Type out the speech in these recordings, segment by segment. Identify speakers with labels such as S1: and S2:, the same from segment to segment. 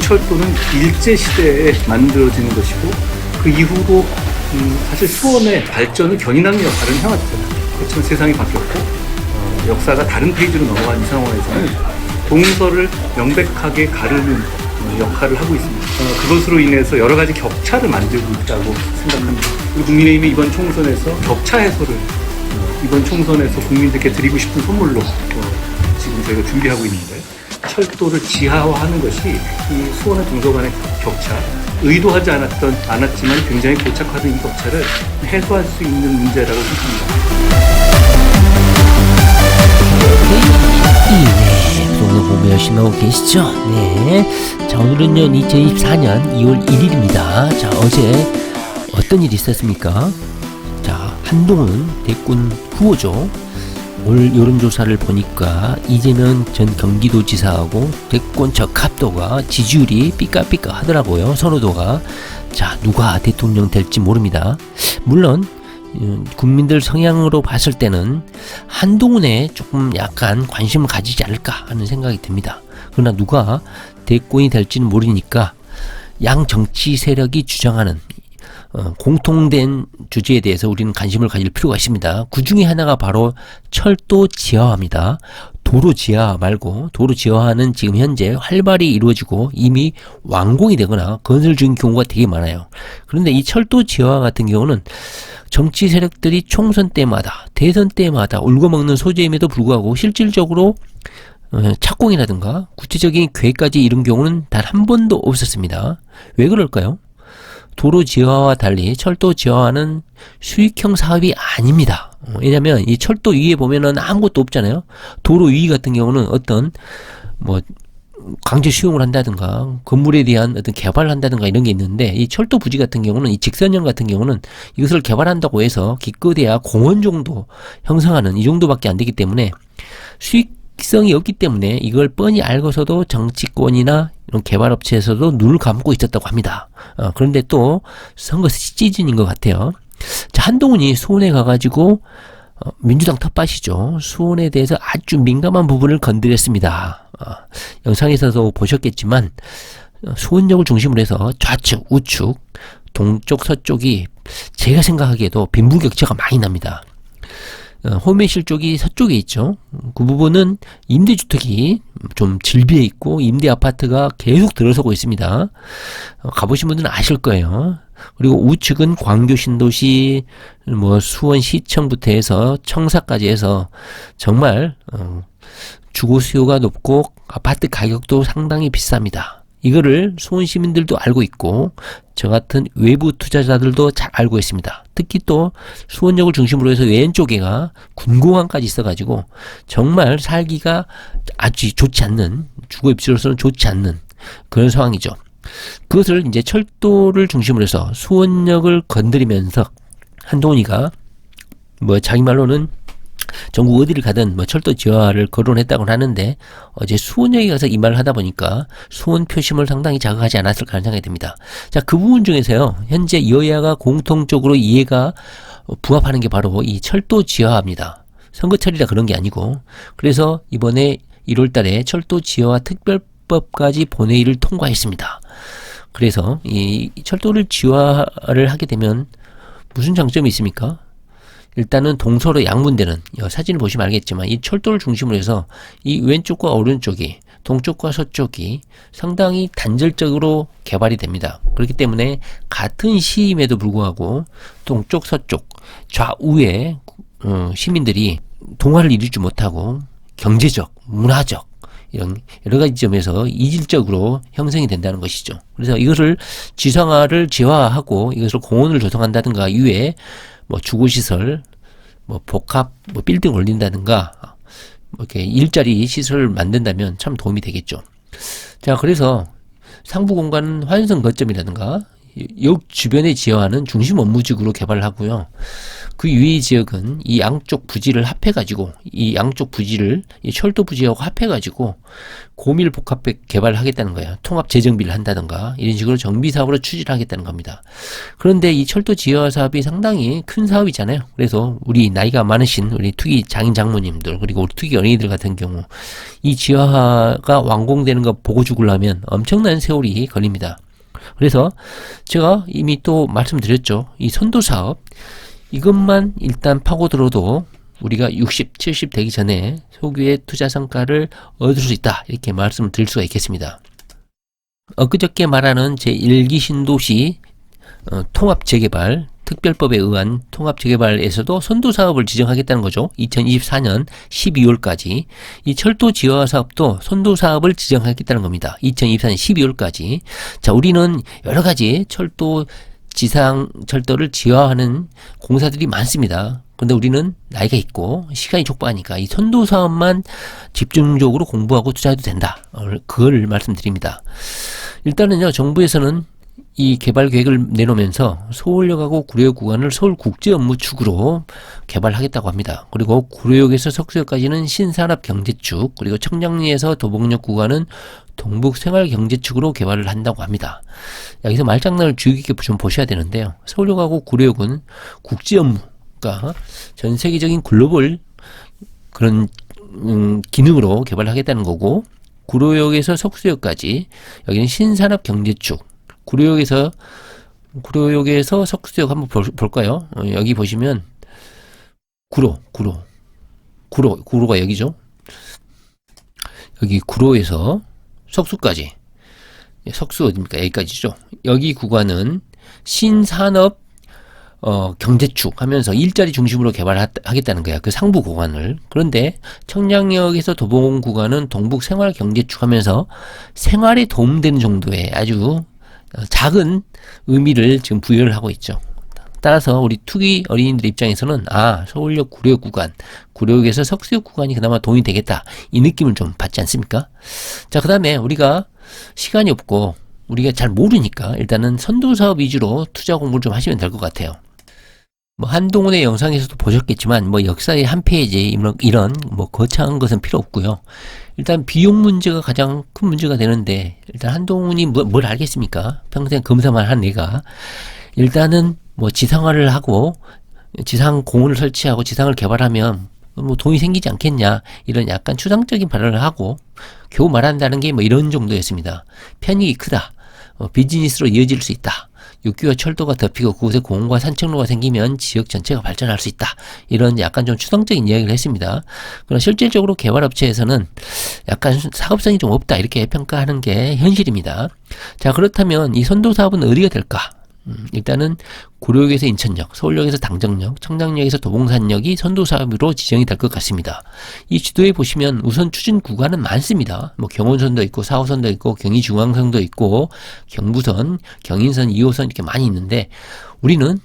S1: 철도는 일제시대에 만들어지는 것이고 그 이후로 사실 수원의 발전은 견인하는 역할을 해왔죠. 그렇지만 세상이 바뀌었고 역사가 다른 페이지로 넘어간 이 상황에서는 동서를 명백하게 가르는 역할을 하고 있습니다. 그것으로 인해서 여러 가지 격차를 만들고 있다고 생각합니다. 그리고 국민의힘이 이번 총선에서 격차 해소를 이번 총선에서 국민들께 드리고 싶은 선물로 지금 저희가 준비하고 있는데, 철도를 지하화하는 것이 이 수원의 동서 간의 격차, 의도하지 않았지만 굉장히 고착화된 이 격차를 해소할 수 있는 문제라고 생각합니다.
S2: 네, 오늘 보면 열심히 하고 계시죠? 네. 자, 오늘은요, 2024년 2월 1일입니다. 자, 어제 어떤 일이 있었습니까? 자, 한동훈 대권 후보죠. 올 여론조사를 보니까 이재명 전 경기도지사하고 대권 적합도가 지지율이 삐까삐까 하더라고요. 선호도가. 자, 누가 대통령 될지 모릅니다. 물론 국민들 성향으로 봤을 때는 한동훈에 조금 약간 관심을 가지지 않을까 하는 생각이 듭니다. 그러나 누가 대권이 될지는 모르니까 양 정치 세력이 주장하는 공통된 주제에 대해서 우리는 관심을 가질 필요가 있습니다. 그 중에 하나가 바로 철도 지하화입니다. 도로 지하화 말고, 도로 지하화는 지금 현재 활발히 이루어지고 이미 완공이 되거나 건설 중인 경우가 되게 많아요. 그런데 이 철도 지하화 같은 경우는 정치 세력들이 총선 때마다, 대선 때마다 울고 먹는 소재임에도 불구하고 실질적으로 착공이라든가 구체적인 계획까지 이룬 경우는 단 한 번도 없었습니다. 왜 그럴까요? 도로 지하화와 달리 철도 지하화는 수익형 사업이 아닙니다. 왜냐면 이 철도 위에 보면은 아무것도 없잖아요. 도로 위 같은 경우는 어떤 강제 수용을 한다든가 건물에 대한 어떤 개발을 한다든가 이런 게 있는데, 이 철도 부지 같은 경우는, 이 직선형 같은 경우는 이것을 개발한다고 해서 기껏해야 공원 정도 형성하는 이 정도밖에 안 되기 때문에 수익성이 없기 때문에 이걸 뻔히 알고서도 정치권이나 이런 개발업체에서도 눈을 감고 있었다고 합니다. 그런데 또 선거 시즌인 것 같아요. 자, 한동훈이 수원에 가가지고 민주당 텃밭이죠. 수원에 대해서 아주 민감한 부분을 건드렸습니다. 영상에서도 보셨겠지만 수원역을 중심으로 해서 좌측, 우측, 동쪽, 서쪽이 제가 생각하기에도 빈부격차가 많이 납니다. 호매실 쪽이 서쪽에 있죠. 그 부분은 임대주택이 좀 질비해 있고 임대아파트가 계속 들어서고 있습니다. 가보신 분들은 아실 거예요. 그리고 우측은 광교신도시, 수원시청부터 해서 청사까지 해서 정말 주거 수요가 높고 아파트 가격도 상당히 비쌉니다. 이거를 수원 시민들도 알고 있고 저 같은 외부 투자자들도 잘 알고 있습니다. 특히 또 수원역을 중심으로 해서 왼쪽에가 군공항까지 있어가지고 정말 살기가 아주 좋지 않는, 주거 입지로서는 좋지 않는 그런 상황이죠. 그것을 이제 철도를 중심으로 해서 수원역을 건드리면서 한동훈이가 자기 말로는 전국 어디를 가든 철도 지하화를 거론했다고 하는데, 어제 수원역에 가서 이 말을 하다 보니까 수원 표심을 상당히 자극하지 않았을까 하는 생각이 듭니다. 자, 그 부분 중에서요, 현재 여야가 공통적으로 이해가 부합하는 게 바로 이 철도 지하화입니다. 선거철이라 그런 게 아니고, 그래서 이번에 1월 달에 철도 지하화 특별법까지 본회의를 통과했습니다. 그래서 이 철도를 지하화를 하게 되면 무슨 장점이 있습니까? 일단은 동서로 양분되는, 사진을 보시면 알겠지만 이 철도를 중심으로 해서 이 왼쪽과 오른쪽이, 동쪽과 서쪽이 상당히 단절적으로 개발이 됩니다. 그렇기 때문에 같은 시임에도 불구하고 동쪽, 서쪽, 좌우에 시민들이 동화를 이루지 못하고 경제적, 문화적 이런 여러 가지 점에서 이질적으로 형성이 된다는 것이죠. 그래서 이것을 지하화하고 이것을 공원을 조성한다든가 이외에 주거시설, 복합, 빌딩 올린다든가, 이렇게 일자리 시설을 만든다면 참 도움이 되겠죠. 자, 그래서 상부 공간 환승 거점이라든가 역 주변의 지하화는 중심 업무직으로 개발을 하고요. 그 유의 지역은 이 양쪽 부지를 합해가지고 이 철도 부지하고 합해가지고 고밀 복합 개발을 하겠다는 거예요. 통합 재정비를 한다든가 이런 식으로 정비 사업으로 추진하겠다는 겁니다. 그런데 이 철도 지하 사업이 상당히 큰 사업이잖아요. 그래서 우리 나이가 많으신 우리 투기 장인 장모님들 그리고 우리 투기 어린이들 같은 경우 이 지하가 완공되는 거 보고 죽으려면 엄청난 세월이 걸립니다. 그래서 제가 이미 또 말씀드렸죠. 이 선도 사업 이것만 일단 파고들어도 우리가 60, 70 되기 전에 소규의 투자 성과를 얻을 수 있다. 이렇게 말씀을 드릴 수가 있겠습니다. 엊그저께 말하는 제1기 신도시 통합재개발 특별법에 의한 통합재개발에서도 선도사업을 지정하겠다는 거죠. 2024년 12월까지 이 철도 지하 사업도 선도사업을 지정하겠다는 겁니다. 2024년 12월까지. 자, 우리는 여러가지 철도 지상 철도를 지하하는 공사들이 많습니다. 그런데 우리는 나이가 있고 시간이 촉박하니까 이 선도 사업만 집중적으로 공부하고 투자해도 된다. 그걸 말씀드립니다. 일단은요, 정부에서는 이 개발 계획을 내놓으면서 서울역하고 구로역 구간을 서울국제업무축으로 개발하겠다고 합니다. 그리고 구로역에서 석수역까지는 신산업경제축, 그리고 청량리에서 도봉역 구간은 동북생활경제축으로 개발을 한다고 합니다. 여기서 말장난을 주의 깊게 좀 보셔야 되는데요. 서울역하고 구로역은 국제업무가 전 세계적인 글로벌 그런 기능으로 개발하겠다는 거고, 구로역에서 석수역까지 여기는 신산업경제축, 구로역에서 석수역 한번 볼까요? 여기 보시면 구로가 여기죠. 여기 구로에서 석수까지, 석수 어딥니까? 여기까지죠. 여기 구간은 신산업 경제축 하면서 일자리 중심으로 개발하겠다는 거야. 그 상부 구간을. 그런데 청량역에서 도봉 구간은 동북 생활 경제축 하면서 생활에 도움되는 정도의 아주 작은 의미를 지금 부여를 하고 있죠. 따라서 우리 투기 어린이들 입장에서는 서울역 구로역 구간, 구로역에서 석수역 구간이 그나마 도움이 되겠다. 이 느낌을 좀 받지 않습니까? 자, 그 다음에 우리가 시간이 없고 우리가 잘 모르니까 일단은 선도사업 위주로 투자 공부를 좀 하시면 될 것 같아요. 한동훈의 영상에서도 보셨겠지만 역사의 한 페이지 이런 거창한 것은 필요 없고요. 일단 비용 문제가 가장 큰 문제가 되는데, 일단 한동훈이 뭘 알겠습니까? 평생 검사만 한 애가 일단은 지상화를 하고 지상공원을 설치하고 지상을 개발하면 돈이 생기지 않겠냐, 이런 약간 추상적인 발언을 하고 겨우 말한다는 게 이런 정도였습니다. 편익이 크다, 비즈니스로 이어질 수 있다, 육교와 철도가 덮이고 그곳에 공원과 산책로가 생기면 지역 전체가 발전할 수 있다, 이런 약간 좀 추상적인 이야기를 했습니다. 그러나 실질적으로 개발업체에서는 약간 사업성이 좀 없다, 이렇게 평가하는 게 현실입니다. 자, 그렇다면 이 선도사업은 어디가 될까? 일단은 구로역에서 인천역, 서울역에서 당정역, 청량역에서 도봉산역이 선도사업으로 지정이 될 것 같습니다. 이 지도에 보시면 우선 추진 구간은 많습니다. 경원선도 있고 4호선도 있고 경의중앙선도 있고 경부선, 경인선, 2호선 이렇게 많이 있는데, 우리는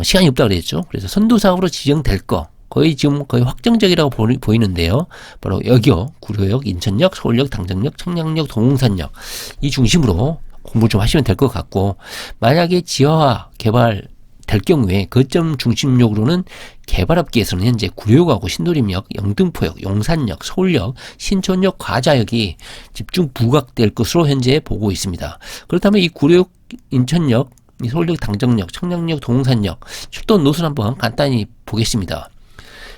S2: 시간이 없다고 그랬죠. 그래서 선도사업으로 지정될 거 거의 확정적이라고 보이는데요. 바로 여기요. 구로역, 인천역, 서울역, 당정역, 청량역, 도봉산역 이 중심으로 공부 좀 하시면 될 것 같고, 만약에 지하화 개발 될 경우에 거점 중심역으로는 개발업계에서는 현재 구로역하고 신도림역, 영등포역, 용산역, 서울역, 신촌역, 과자역이 집중 부각될 것으로 현재 보고 있습니다. 그렇다면 이 구로역, 인천역, 서울역, 당정역, 청량역, 동산역 출도 노선 한번 간단히 보겠습니다.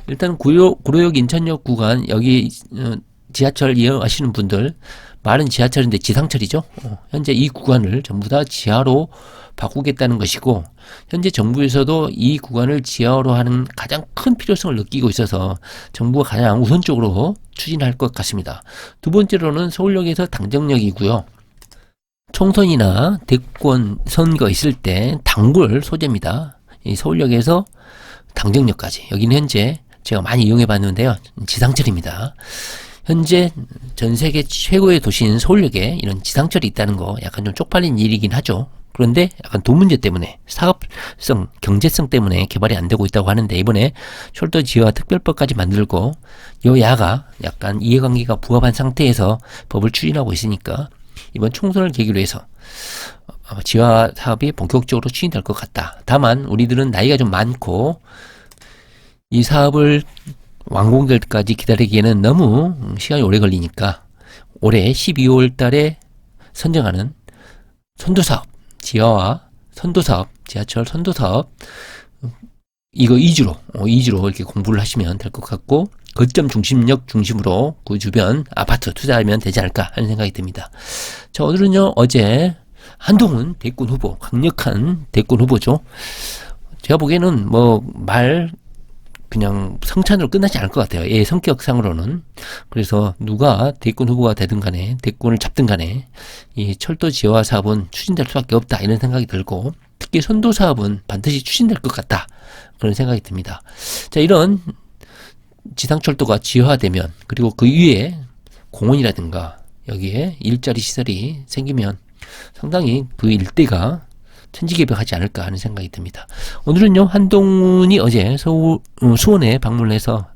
S2: 일단 구로역, 인천역 구간, 여기 지하철 이용하시는 분들, 말은 지하철인데 지상철이죠. 현재 이 구간을 전부 다 지하로 바꾸겠다는 것이고, 현재 정부에서도 이 구간을 지하로 하는 가장 큰 필요성을 느끼고 있어서 정부가 가장 우선적으로 추진할 것 같습니다. 두 번째로는 서울역에서 당정역이고요. 총선이나 대권 선거 있을 때 단골 소재입니다. 이 서울역에서 당정역까지, 여기는 현재 제가 많이 이용해 봤는데요, 지상철입니다. 현재 전 세계 최고의 도시인 서울역에 이런 지상철이 있다는 거 약간 좀 쪽팔린 일이긴 하죠. 그런데 약간 돈 문제 때문에, 사업성, 경제성 때문에 개발이 안 되고 있다고 하는데, 이번에 철도 지하 특별법까지 만들고 여야가 약간 이해관계가 부합한 상태에서 법을 추진하고 있으니까 이번 총선을 계기로 해서 지하 사업이 본격적으로 추진될 것 같다. 다만 우리들은 나이가 좀 많고 이 사업을 완공될까지 기다리기에는 너무 시간이 오래 걸리니까 올해 12월 달에 선정하는 선도사업, 지하화 선도사업, 지하철 선도사업 이거 2주로 이렇게 공부를 하시면 될 것 같고, 거점 중심역 중심으로 그 주변 아파트 투자하면 되지 않을까 하는 생각이 듭니다. 자, 오늘은요, 어제 한동훈 대권 후보, 강력한 대권 후보죠. 제가 보기에는 그냥 성찬으로 끝나지 않을 것 같아요. 예, 성격상으로는. 그래서 누가 대권 후보가 되든 간에, 대권을 잡든 간에, 이 철도 지하화 사업은 추진될 수밖에 없다, 이런 생각이 들고, 특히 선도 사업은 반드시 추진될 것 같다, 그런 생각이 듭니다. 자, 이런 지상철도가 지하화되면, 그리고 그 위에 공원이라든가, 여기에 일자리 시설이 생기면 상당히 그 일대가 천지개벽하지 않을까 하는 생각이 듭니다. 오늘은요, 한동훈이 어제 수원에 방문해서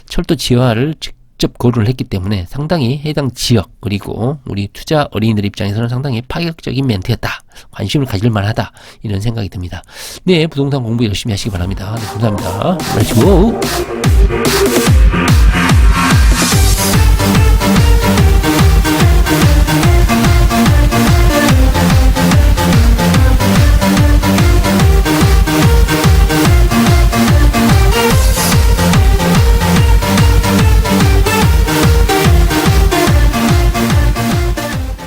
S2: 철도 지하화를 직접 거론을 했기 때문에 상당히 해당 지역, 그리고 우리 투자 어린이들 입장에서는 상당히 파격적인 멘트였다, 관심을 가질 만하다, 이런 생각이 듭니다. 네, 부동산 공부 열심히 하시기 바랍니다. 네, 감사합니다. 렛츠고!